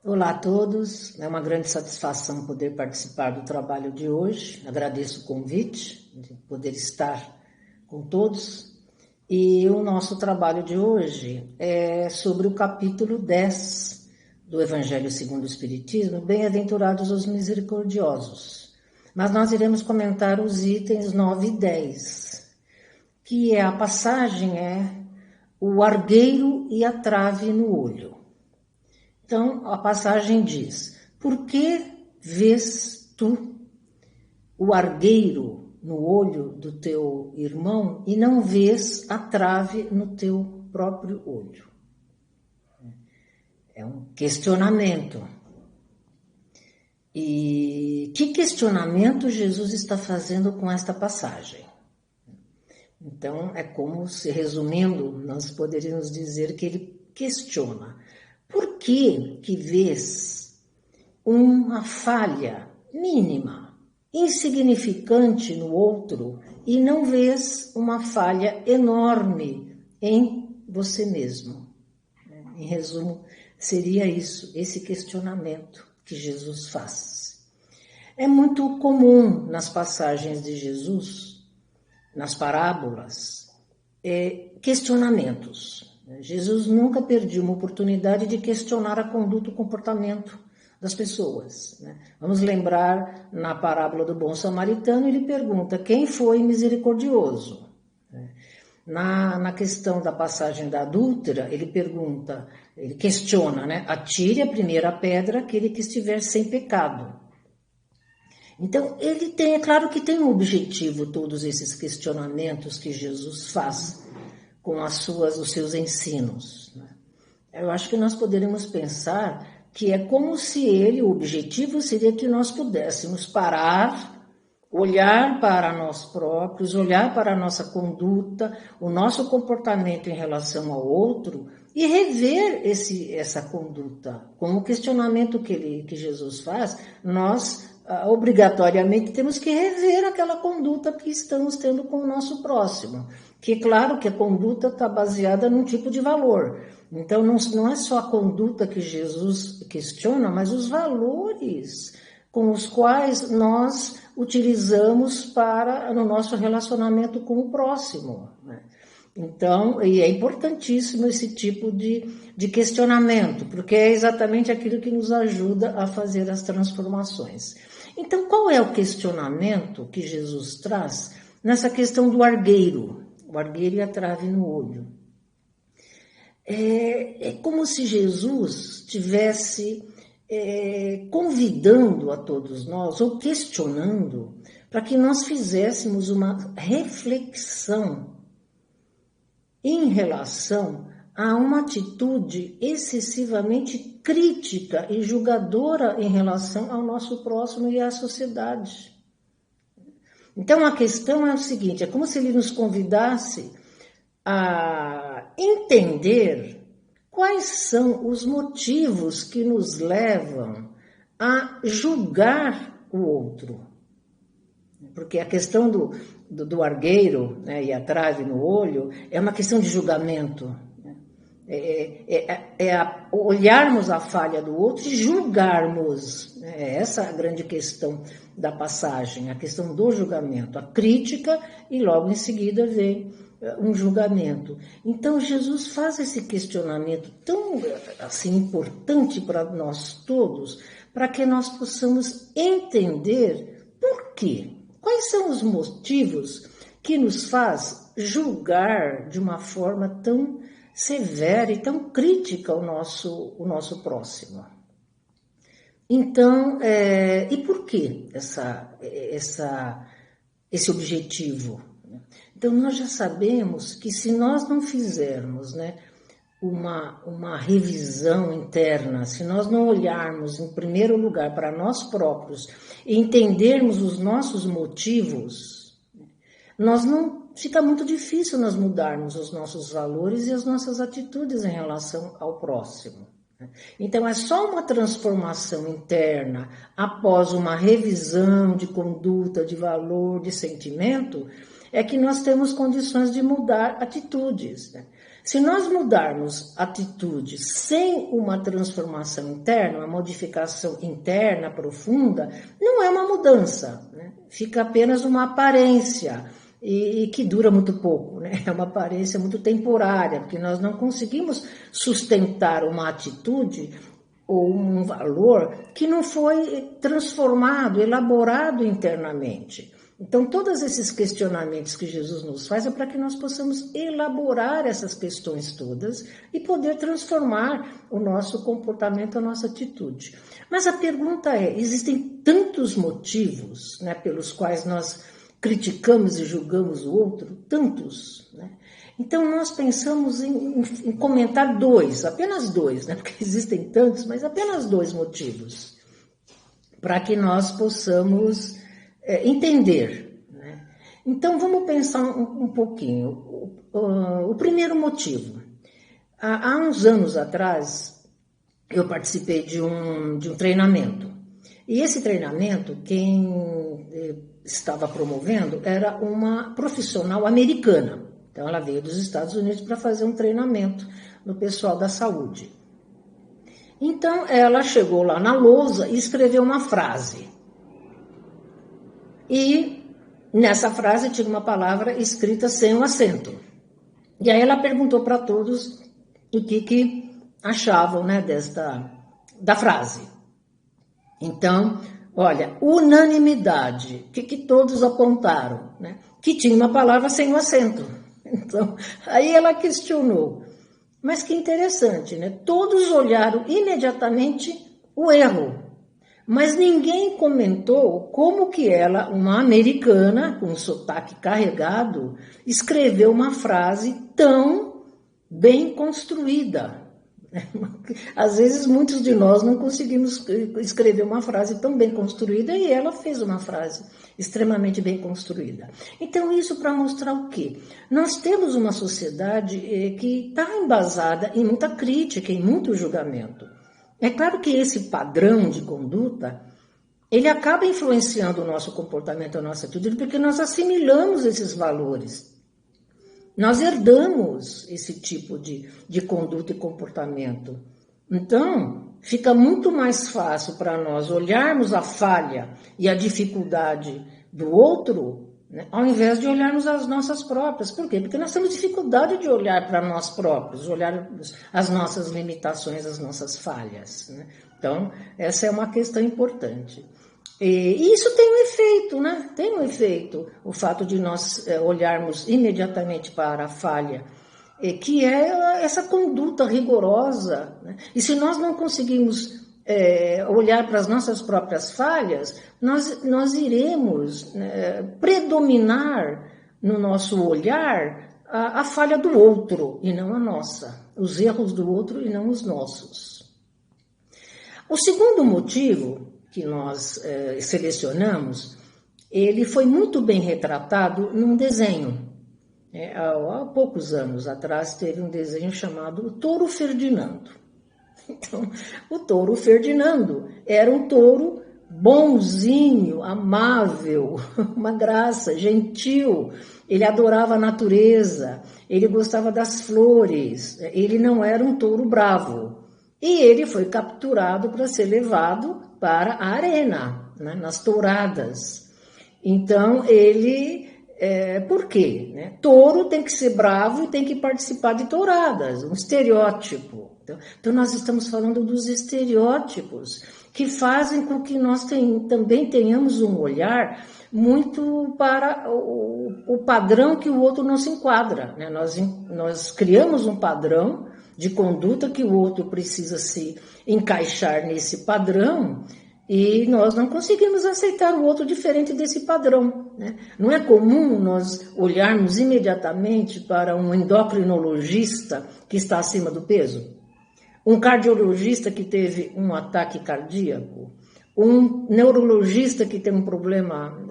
Olá a todos, é uma grande satisfação poder participar do trabalho de hoje. Agradeço o convite de poder estar com todos. E o nosso trabalho de hoje é sobre o capítulo 10 do Evangelho segundo o Espiritismo, Bem-aventurados os misericordiosos. Mas nós iremos comentar os itens 9 e 10, que a passagem é o argueiro e a trave no olho. Então, a passagem diz: por que vês tu o argueiro no olho do teu irmão e não vês a trave no teu próprio olho? É um questionamento. E que questionamento Jesus está fazendo com esta passagem? Então, é como se, resumindo, nós poderíamos dizer que ele questiona: por que vês uma falha mínima, insignificante no outro e não vês uma falha enorme em você mesmo? Em resumo, seria isso, esse questionamento que Jesus faz. É muito comum nas passagens de Jesus, nas parábolas, questionamentos. Jesus nunca perdeu uma oportunidade de questionar a conduta e o comportamento das pessoas. Vamos lembrar, na parábola do bom samaritano, ele pergunta: quem foi misericordioso? Na questão da passagem da adúltera, ele pergunta, ele questiona, atire a primeira pedra aquele que estiver sem pecado. Então, ele tem, é claro que tem um objetivo, todos esses questionamentos que Jesus faz com os seus ensinos. Eu acho que nós poderíamos pensar que é como se o objetivo seria que nós pudéssemos parar, olhar para nós próprios, olhar para a nossa conduta, o nosso comportamento em relação ao outro e rever essa conduta. Com o questionamento que Jesus faz, nós obrigatoriamente temos que rever aquela conduta que estamos tendo com o nosso próximo. Que claro que a conduta está baseada num tipo de valor. Então não é só a conduta que Jesus questiona, mas os valores com os quais nós utilizamos no nosso relacionamento com o próximo. Então, e é importantíssimo esse tipo de questionamento, porque é exatamente aquilo que nos ajuda a fazer as transformações. Então, qual é o questionamento que Jesus traz nessa questão do argueiro? O argueiro e a trave no olho. É como se Jesus estivesse convidando a todos nós, ou questionando, para que nós fizéssemos uma reflexão em relação a uma atitude excessivamente crítica e julgadora em relação ao nosso próximo e à sociedade. Então, a questão é o seguinte, é como se ele nos convidasse a entender quais são os motivos que nos levam a julgar o outro. Porque a questão do argueiro, e a trave no olho é uma questão de julgamento. Olharmos a falha do outro e julgarmos. Essa é a grande questão da passagem, a questão do julgamento, a crítica e logo em seguida vem um julgamento. Então Jesus faz esse questionamento tão assim importante para nós todos, para que nós possamos entender por quê. Quais são os motivos que nos faz julgar de uma forma tão severa e tão crítica o nosso próximo? Então, e por que esse objetivo? Então, nós já sabemos que se nós não fizermos uma revisão interna, se nós não olharmos em primeiro lugar para nós próprios e entendermos os nossos motivos, fica muito difícil nós mudarmos os nossos valores e as nossas atitudes em relação ao próximo. Então, é só uma transformação interna após uma revisão de conduta, de valor, de sentimento, é que nós temos condições de mudar atitudes. Se nós mudarmos atitude sem uma transformação interna, uma modificação interna profunda, não é uma mudança, né? Fica apenas uma aparência e que dura muito pouco, né? É uma aparência muito temporária, porque nós não conseguimos sustentar uma atitude ou um valor que não foi transformado, elaborado internamente. Então, todos esses questionamentos que Jesus nos faz é para que nós possamos elaborar essas questões todas e poder transformar o nosso comportamento, a nossa atitude. Mas a pergunta é, existem tantos motivos, né, pelos quais nós criticamos e julgamos o outro? Tantos, né? Então, nós pensamos em comentar apenas dois, né, porque existem tantos, mas apenas dois motivos, para que nós possamos entender, né? Então, vamos pensar um pouquinho. O primeiro motivo. Há uns anos atrás, eu participei de um treinamento. E esse treinamento, quem estava promovendo era uma profissional americana. Então, ela veio dos Estados Unidos para fazer um treinamento no pessoal da saúde. Então, ela chegou lá na lousa e escreveu uma frase. E nessa frase tinha uma palavra escrita sem um acento. E aí ela perguntou para todos o que achavam, né, da frase. Então, olha, unanimidade, o que todos apontaram, né? Que tinha uma palavra sem um acento. Então, aí ela questionou. Mas que interessante, né? Todos olharam imediatamente o erro. Mas ninguém comentou como que ela, uma americana, com um sotaque carregado, escreveu uma frase tão bem construída. Às vezes, muitos de nós não conseguimos escrever uma frase tão bem construída e ela fez uma frase extremamente bem construída. Então, isso para mostrar o quê? Nós temos uma sociedade que está embasada em muita crítica, em muito julgamento. É claro que esse padrão de conduta, ele acaba influenciando o nosso comportamento, a nossa atitude, porque nós assimilamos esses valores. Nós herdamos esse tipo de conduta e comportamento. Então, fica muito mais fácil para nós olharmos a falha e a dificuldade do outro, né, ao invés de olharmos as nossas próprias. Por quê? Porque nós temos dificuldade de olhar para nós próprios, olhar as nossas limitações, as nossas falhas, né? Então, essa é uma questão importante. E isso tem um efeito, né? Tem um efeito, o fato de nós olharmos imediatamente para a falha, que é essa conduta rigorosa, né? E se nós não conseguimos olhar para as nossas próprias falhas, nós iremos predominar no nosso olhar a falha do outro e não a nossa, os erros do outro e não os nossos. O segundo motivo que nós selecionamos, ele foi muito bem retratado num desenho. Há poucos anos atrás teve um desenho chamado O Touro Ferdinando. Então, o touro Ferdinando era um touro bonzinho, amável, uma graça, gentil. Ele adorava a natureza, ele gostava das flores, ele não era um touro bravo. E ele foi capturado para ser levado para a arena, né, nas touradas. Então, por quê? Né? Touro tem que ser bravo e tem que participar de touradas, um estereótipo. Então, nós estamos falando dos estereótipos que fazem com que nós também tenhamos um olhar muito para o padrão que o outro não se enquadra, né? Nós criamos um padrão de conduta que o outro precisa se encaixar nesse padrão e nós não conseguimos aceitar o outro diferente desse padrão, né? Não é comum nós olharmos imediatamente para um endocrinologista que está acima do peso, um cardiologista que teve um ataque cardíaco, um neurologista que tem um problema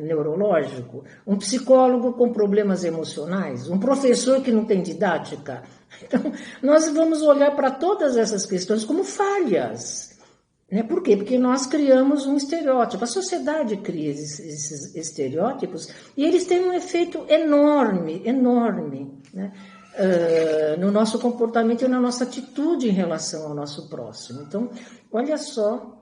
neurológico, um psicólogo com problemas emocionais, um professor que não tem didática. Então, nós vamos olhar para todas essas questões como falhas. Né? Por quê? Porque nós criamos um estereótipo. A sociedade cria esses estereótipos e eles têm um efeito enorme, enorme, né? no nosso comportamento e na nossa atitude em relação ao nosso próximo. Então, olha só,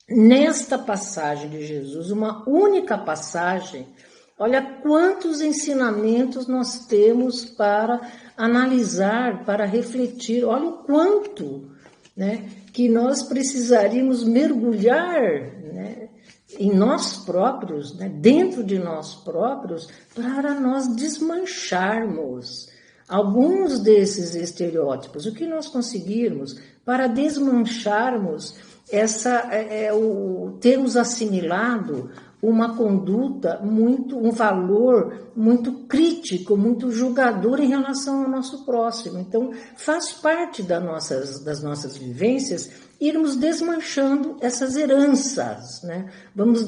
nesta passagem de Jesus, uma única passagem, olha quantos ensinamentos nós temos para analisar, para refletir, olha o quanto, né, que nós precisaríamos mergulhar, né, em nós próprios, né, dentro de nós próprios, para nós desmancharmos alguns desses estereótipos, o que nós conseguirmos para desmancharmos termos assimilado uma conduta um valor muito crítico, muito julgador em relação ao nosso próximo. Então, faz parte das nossas vivências irmos desmanchando essas heranças, né? Vamos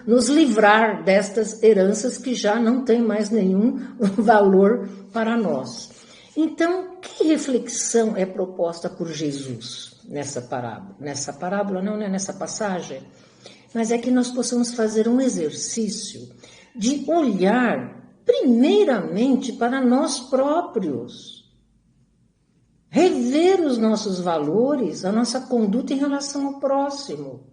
nos livrar destas heranças que já não têm mais nenhum valor para nós. Então, que reflexão é proposta por Jesus nessa parábola? Nessa parábola, não é nessa passagem, mas é que nós possamos fazer um exercício de olhar primeiramente para nós próprios. Rever os nossos valores, a nossa conduta em relação ao próximo.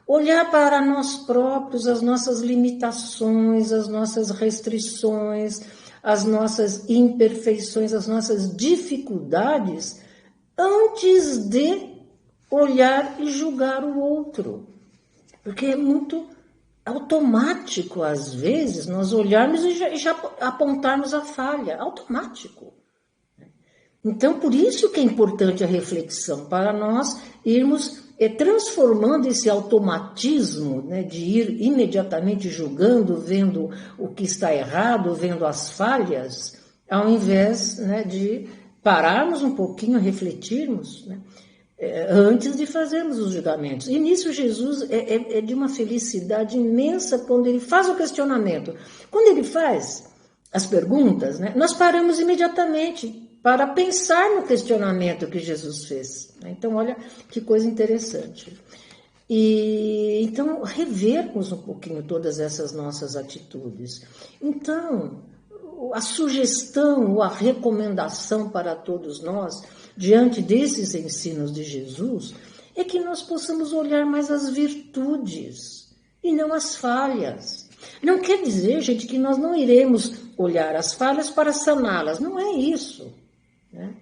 Olhar para nós próprios, as nossas limitações, as nossas restrições, as nossas imperfeições, as nossas dificuldades, antes de olhar e julgar o outro. Porque é muito automático, às vezes, nós olharmos e já apontarmos a falha. Automático. Então, por isso que é importante a reflexão, para nós irmos transformando esse automatismo, né, de ir imediatamente julgando, vendo o que está errado, vendo as falhas, ao invés, né, de pararmos um pouquinho, refletirmos, né, antes de fazermos os julgamentos. E nisso Jesus é de uma felicidade imensa quando ele faz o questionamento. Quando ele faz as perguntas, né, nós paramos imediatamente para pensar no questionamento que Jesus fez. Então, olha que coisa interessante. E então, revermos um pouquinho todas essas nossas atitudes. Então, a sugestão ou a recomendação para todos nós, diante desses ensinos de Jesus, é que nós possamos olhar mais as virtudes e não as falhas. Não quer dizer, gente, que nós não iremos olhar as falhas para saná-las. Não é isso. Né?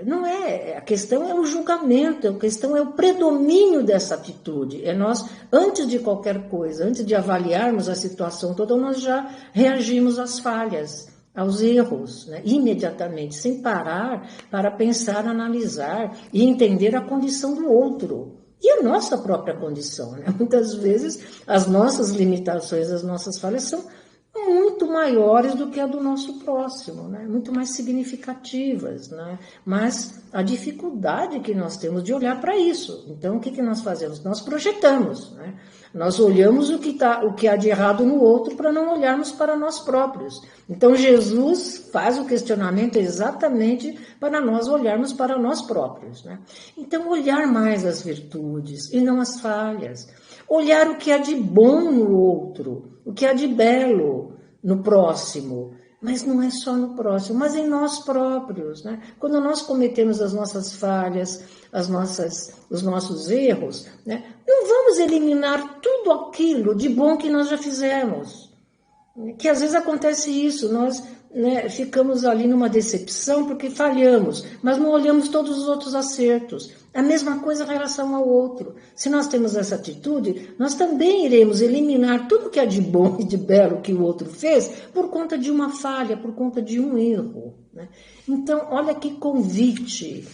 Não é, a questão é o julgamento, a questão é o predomínio dessa atitude. É nós, antes de qualquer coisa, antes de avaliarmos a situação toda, nós já reagimos às falhas, aos erros, né? Imediatamente, sem parar para pensar, analisar e entender a condição do outro. E a nossa própria condição. Né? Muitas vezes, as nossas limitações, as nossas falhas são muito maiores do que a do nosso próximo, né? Muito mais significativas, né? Mas a dificuldade que nós temos de olhar para isso. Então, o que nós fazemos? Nós projetamos, né? Nós olhamos o que há de errado no outro para não olharmos para nós próprios. Então, Jesus faz o questionamento exatamente para nós olharmos para nós próprios, né? Então, olhar mais as virtudes e não as falhas. Olhar o que há de bom no outro, o que há de belo no próximo, mas não é só no próximo, mas em nós próprios, né? Quando nós cometemos as nossas falhas, os nossos erros, né? Não vamos eliminar tudo aquilo de bom que nós já fizemos. Que às vezes acontece isso, nós, né, ficamos ali numa decepção porque falhamos, mas não olhamos todos os outros acertos. A mesma coisa em relação ao outro. Se nós temos essa atitude, nós também iremos eliminar tudo que é de bom e de belo que o outro fez por conta de uma falha, por conta de um erro. Né? Então, olha que convite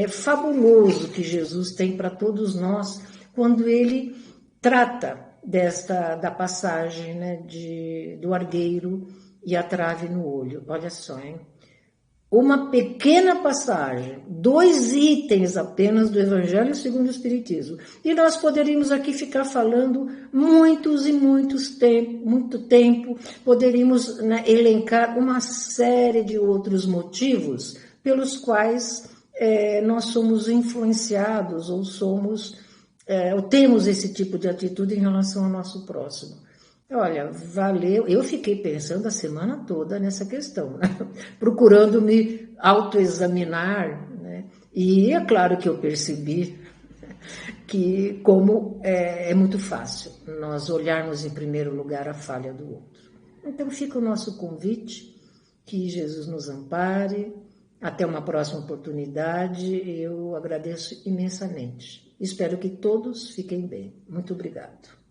fabuloso que Jesus tem para todos nós quando ele trata da passagem, né, do argueiro e a trave no olho. Olha só, hein? Uma pequena passagem, 2 itens apenas do Evangelho segundo o Espiritismo. E nós poderíamos aqui ficar falando muito tempo, poderíamos, né, elencar uma série de outros motivos pelos quais nós somos influenciados ou temos esse tipo de atitude em relação ao nosso próximo. Olha, valeu. Eu fiquei pensando a semana toda nessa questão, né? Procurando me autoexaminar, né? E é claro que eu percebi que como é muito fácil nós olharmos em primeiro lugar a falha do outro. Então fica o nosso convite, que Jesus nos ampare. Até uma próxima oportunidade. Eu agradeço imensamente. Espero que todos fiquem bem. Muito obrigado.